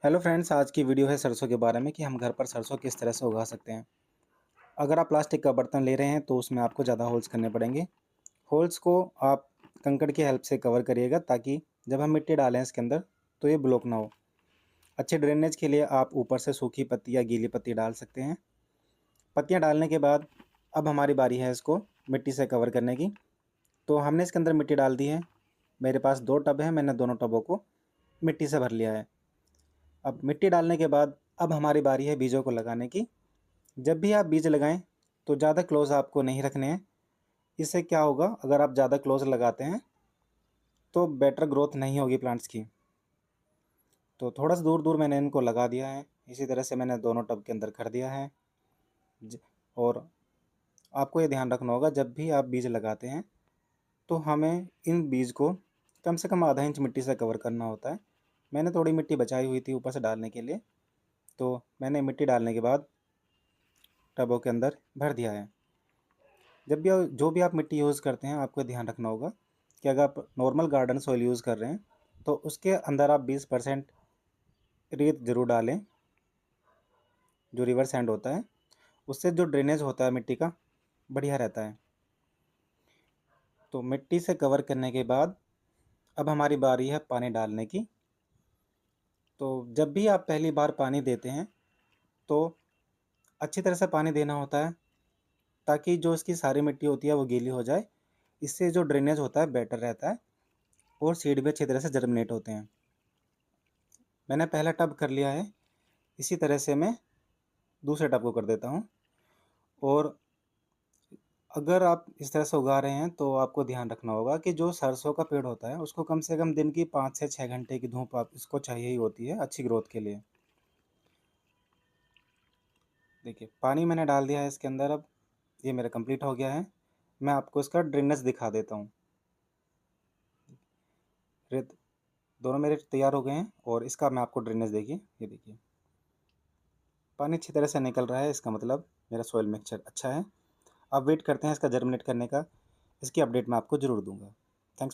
Hello friends, आज की video है सरसों के बारे में कि हम घर पर सरसों किस तरह से उगा सकते हैं। अगर आप प्लास्टिक का बर्तन ले रहे हैं तो उसमें आपको ज़्यादा होल्स करने पड़ेंगे। होल्स को आप कंकड़ की हेल्प से कवर करिएगा ताकि जब हम मिट्टी डालें इसके अंदर तो ये ब्लॉक ना हो। अच्छे ड्रेनेज के लिए आप ऊपर से सूखी पत्ती या गीली पत्ती डाल सकते हैं। पत्तियाँ डालने के बाद अब हमारी बारी है इसको मिट्टी से कवर करने की। तो हमने इसके अंदर मिट्टी डाल दी है। मेरे पास 2 टब हैं, मैंने दोनों टबों को मिट्टी से भर लिया है। अब मिट्टी डालने के बाद अब हमारी बारी है बीजों को लगाने की। जब भी आप बीज लगाएं तो ज़्यादा क्लोज आपको नहीं रखने हैं। इससे क्या होगा, अगर आप ज़्यादा क्लोज लगाते हैं तो बेटर ग्रोथ नहीं होगी प्लांट्स की। तो थोड़ा सा दूर दूर मैंने इनको लगा दिया है। इसी तरह से मैंने दोनों टब के अंदर कर दिया है। और आपको ये ध्यान रखना होगा, जब भी आप बीज लगाते हैं तो हमें इन बीज को कम से कम आधा इंच मिट्टी से कवर करना होता है। मैंने थोड़ी मिट्टी बचाई हुई थी ऊपर से डालने के लिए, तो मैंने मिट्टी डालने के बाद टबों के अंदर भर दिया है। जब भी जो भी आप मिट्टी यूज़ करते हैं आपको ध्यान रखना होगा कि अगर आप नॉर्मल गार्डन सॉइल यूज़ कर रहे हैं तो उसके अंदर आप 20% रेत ज़रूर डालें। जो रिवर सैंड होता है उससे जो ड्रेनेज होता है मिट्टी का बढ़िया रहता है। तो मिट्टी से कवर करने के बाद अब हमारी बारी है पानी डालने की। तो जब भी आप पहली बार पानी देते हैं तो अच्छी तरह से पानी देना होता है ताकि जो इसकी सारी मिट्टी होती है वो गीली हो जाए। इससे जो ड्रेनेज होता है बेटर रहता है और सीड भी अच्छी तरह से जर्मिनेट होते हैं। मैंने पहला टब कर लिया है, इसी तरह से मैं दूसरे टब को कर देता हूँ। और अगर आप इस तरह से उगा रहे हैं तो आपको ध्यान रखना होगा कि जो सरसों का पेड़ होता है उसको कम से कम दिन की 5 से 6 घंटे की धूप आप इसको चाहिए ही होती है अच्छी ग्रोथ के लिए। देखिए पानी मैंने डाल दिया है इसके अंदर। अब ये मेरा कंप्लीट हो गया है। मैं आपको इसका ड्रेनेज दिखा देता हूँ। रेत दोनों मेरे तैयार हो गए हैं और इसका मैं आपको ड्रेनेज देखिए, ये देखिए पानी अच्छी तरह से निकल रहा है, इसका मतलब मेरा सॉइल मिक्सचर अच्छा है। अब वेट करते हैं इसका जर्मिनेट करने का। इसकी अपडेट मैं आपको ज़रूर दूंगा।